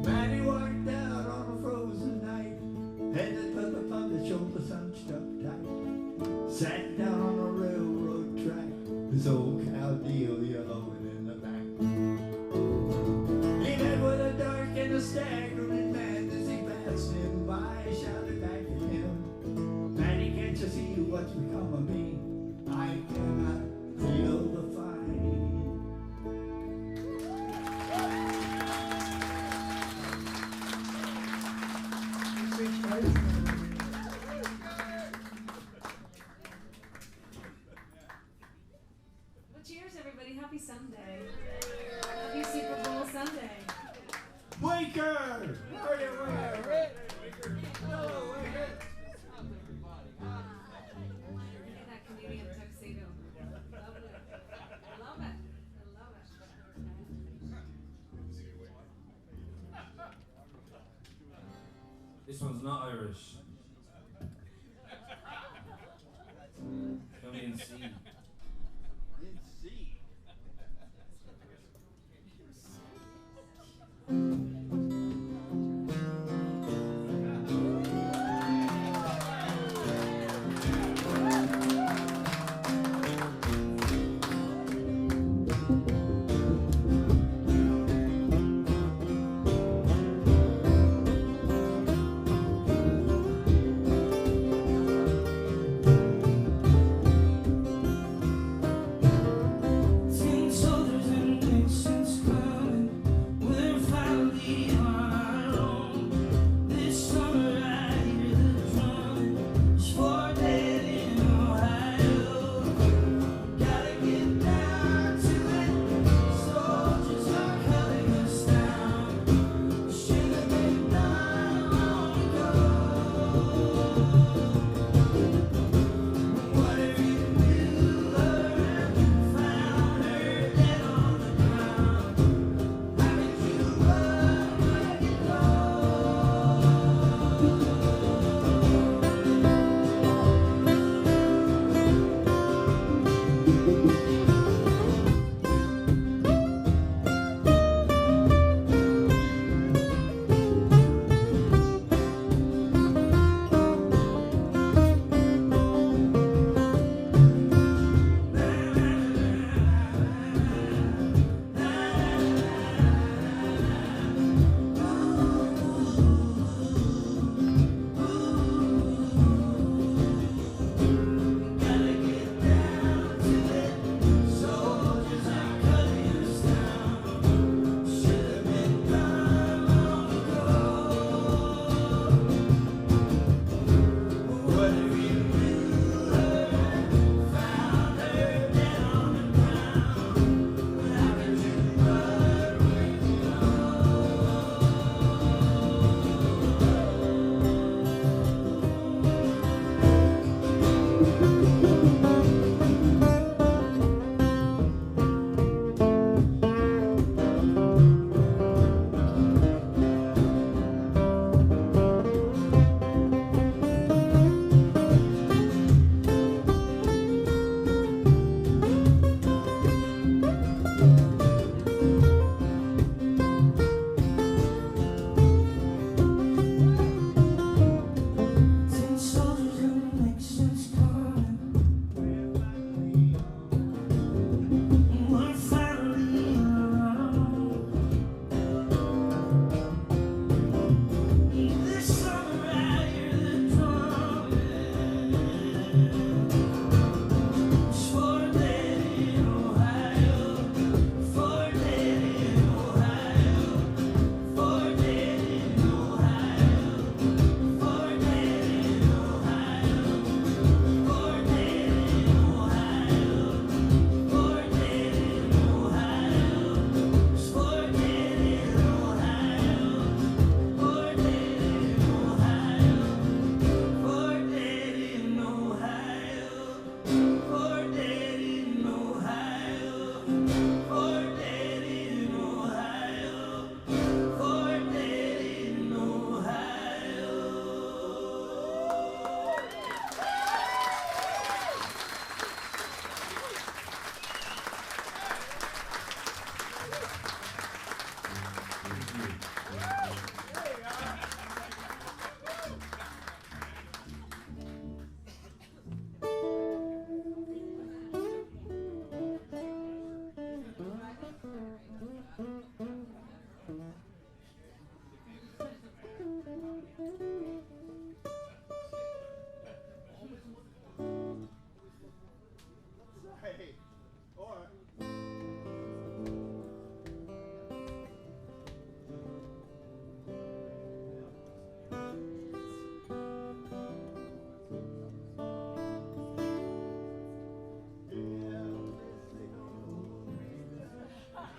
Speaker 1: Manny walked out on a frozen night, headed for the pub that showed the sun stuck tight. Sat down on a railroad track, his old cow deal yellowing in the back. He met with a dark and a staggering man as he passed him by, shouted back at him, "Manny, can't you see what's become of me? I cannot feel the fight."
Speaker 3: Well, cheers, everybody. Happy Sunday. Happy Super Bowl Sunday.
Speaker 1: Waker! Where are you, Waker? Hello, Waker.
Speaker 3: Look at that Canadian tuxedo. Lovely. I love it. I love it.
Speaker 5: This one's not Irish. Come and see.
Speaker 1: In C.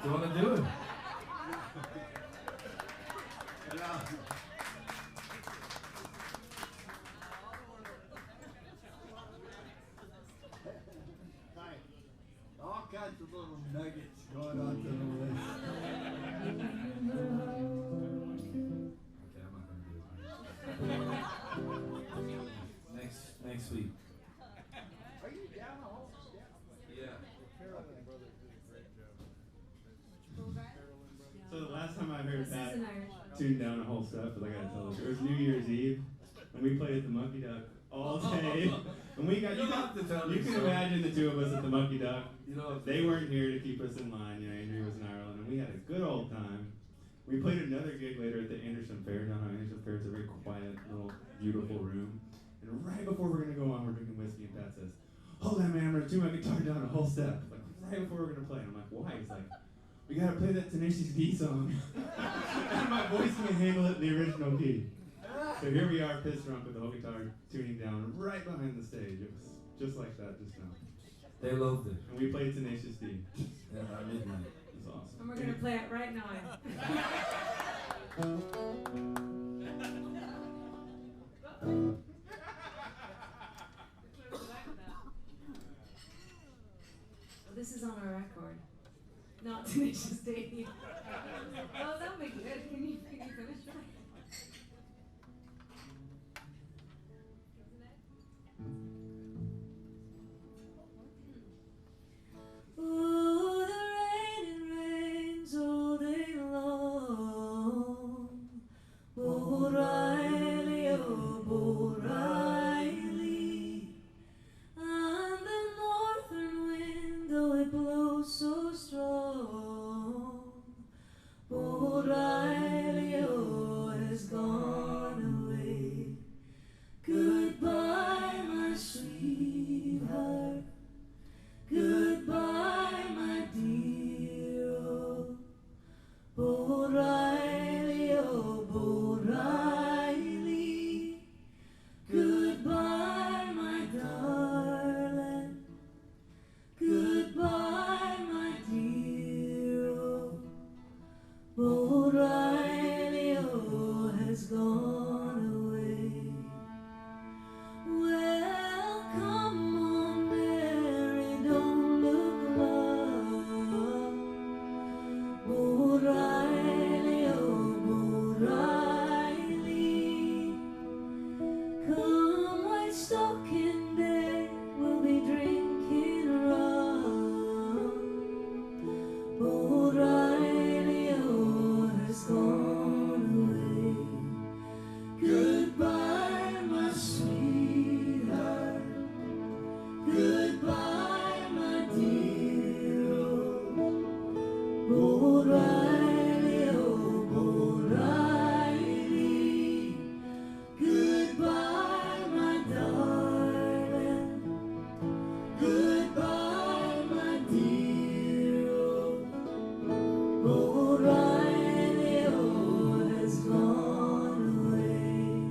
Speaker 2: Do you want to do it?
Speaker 1: All kinds of little nuggets going on to the list.
Speaker 2: Okay, I'm not gonna do it. Next week.
Speaker 1: Are you down the whole step?
Speaker 2: Yeah.
Speaker 6: So the last time I heard
Speaker 3: This
Speaker 6: Pat
Speaker 3: is an Irish.
Speaker 6: tune down a whole step, but I gotta tell you, it was New Year's Eve, and we played at the Monkey Duck all day. And we got
Speaker 2: You don't have to tell
Speaker 6: you
Speaker 2: me
Speaker 6: can
Speaker 2: so.
Speaker 6: imagine the two of us at the Monkey Duck.
Speaker 2: You know,
Speaker 6: They weren't here to keep us in line. You know, Andrew was in Ireland, and we had a good old time. We played another gig later at the Anderson Fair. Down on Anderson Fair, it's a very quiet, little, beautiful room. And right before we're gonna go on, we're drinking whiskey, and Pat says, "Hold on, man, I'm gonna tune my guitar down a whole step." Like right before we're gonna play, and I'm like, "Why?" He's like, "We gotta play that Tenacious D song." And my voice can't handle it in the original key. So here we are, pissed drunk with the whole guitar tuning down right behind the stage. It was just like that just now.
Speaker 2: they loved it.
Speaker 6: And we played Tenacious D.
Speaker 2: Yeah, at midnight.
Speaker 6: It was awesome.
Speaker 3: And we're gonna play it right now. Well, this is on our record. Not Tenacious D. Oh, that'll be good. Can you finish that?
Speaker 8: Oh, the rain, it rains all day long. O'Reilly, oh, O'Reilly. And the northern wind, oh, it blows so strong. O'Reilly, oh, has gone away. Goodbye, my sweetheart. Goodbye, my dear. Oh, O'Reilly, oh, O'Reilly. Goodbye, my darling. Goodbye, my dear. Oh, O'Reilly, oh, has gone away. Well, come on, Mary, don't look love. O'Reilly, oh, O'Reilly. Come White Stocking Day, we'll be drinking rum. O'Reilly, oh, has gone away. Goodbye, my sweetheart. Goodbye, my dear. O'Reilly, oh, O'Reilly. Goodbye, my darling. Goodbye, my dear. O'Reilly, oh, has gone away.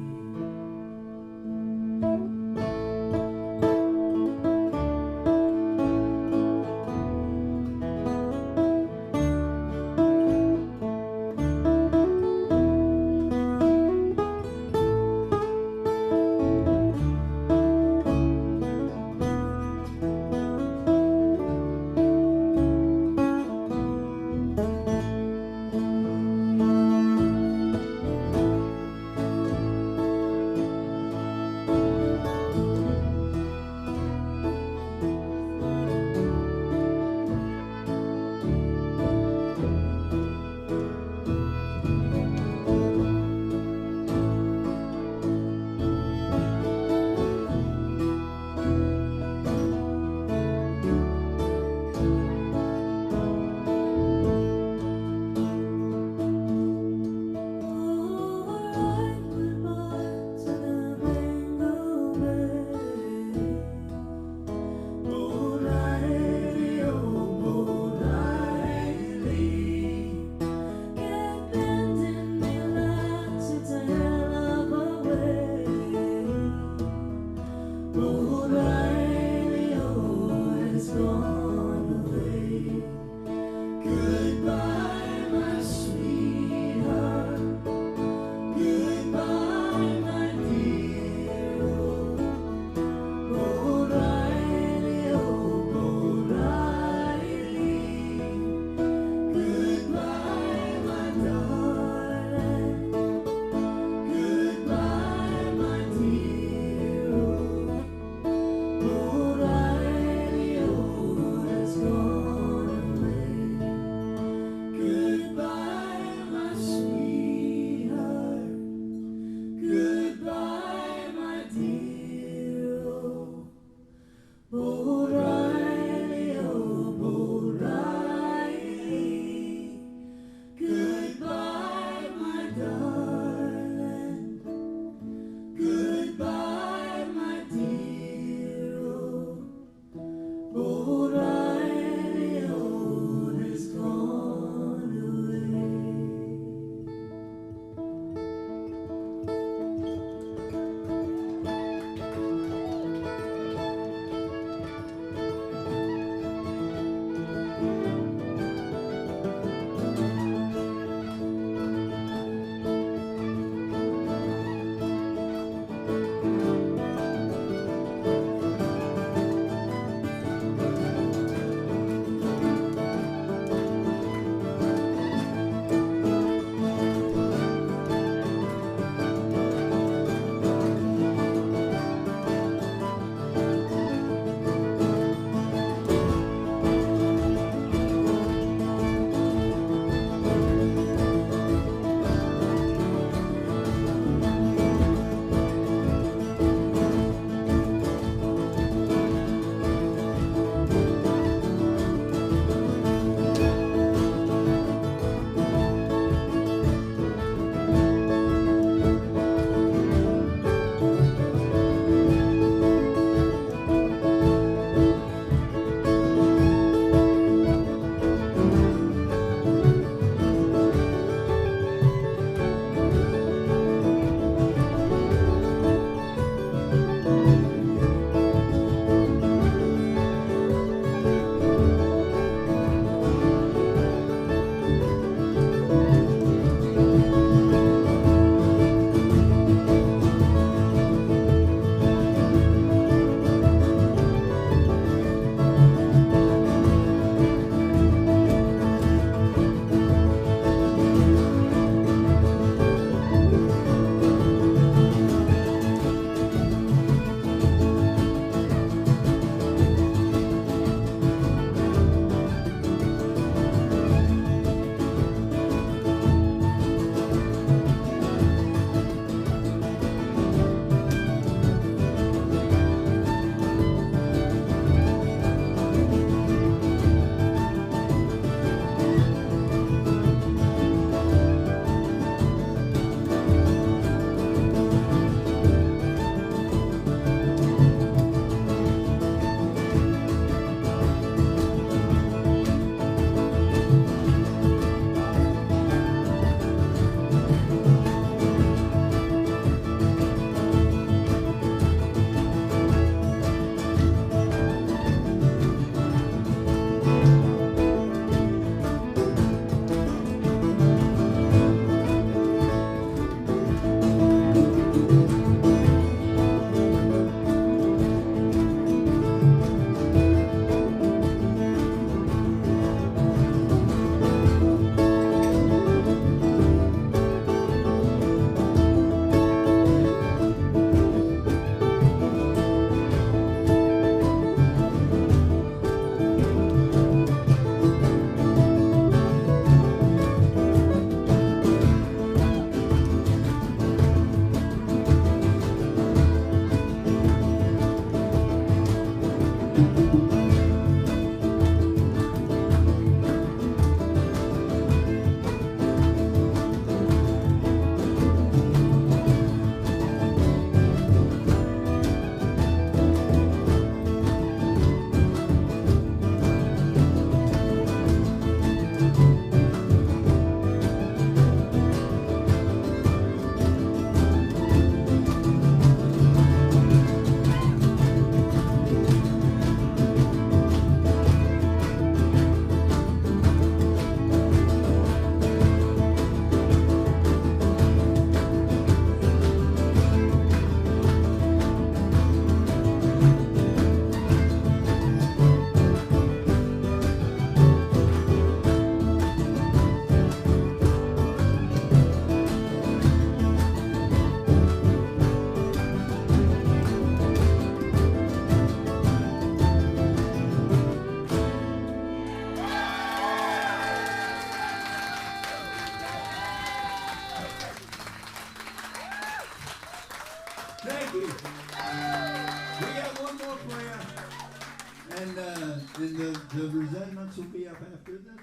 Speaker 1: The resentments will be up after this.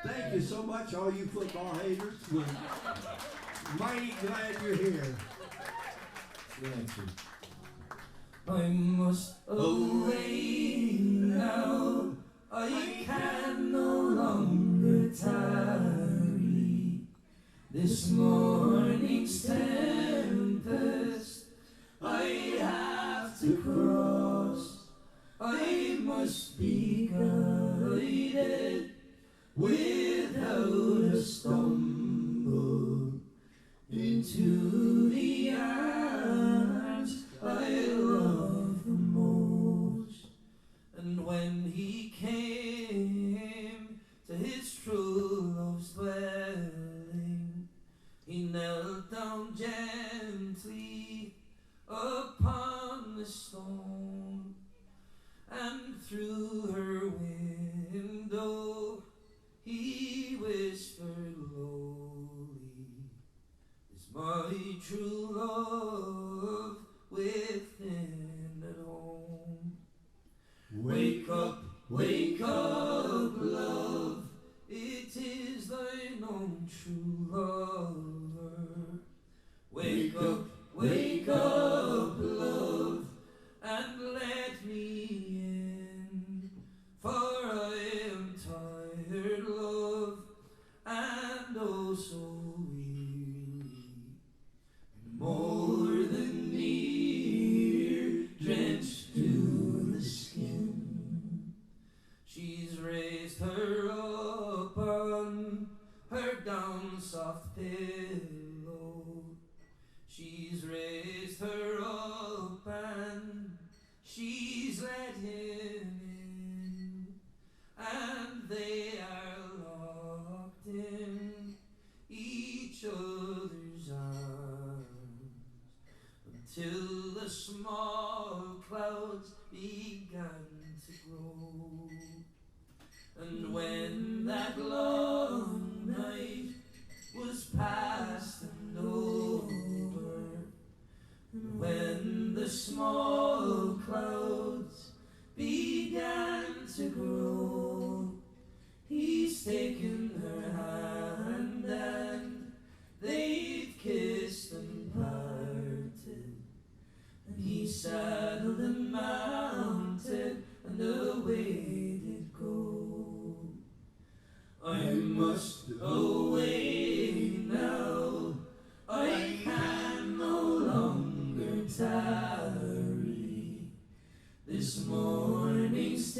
Speaker 1: Thank you so much, all you football haters. We're mighty glad you're here.
Speaker 2: See you next week. I must away now. I can no longer tarry. This morning's tempest I have to cross. I must be guided without a stumble into the arms I love the most. And when he came to his true love's dwelling, he knelt down gently upon the stone, and through her window he whispered lowly, "Is my true love within at home?" Wake up, love, it is thine own true lover. Wake up, love, and let me in, for I am tired, love, and oh so weary, more than near, drenched to the skin. She's raised her up on her down soft pillow. She's raised her up and she's let him in, and they are locked in each other's arms until the small clouds began to grow. And when that long night was past and over, and when the small clouds began to grow, he's taken her hand and they've kissed and parted, and he saddled and mounted and away did go. I must away now, I can no longer tarry. This morning's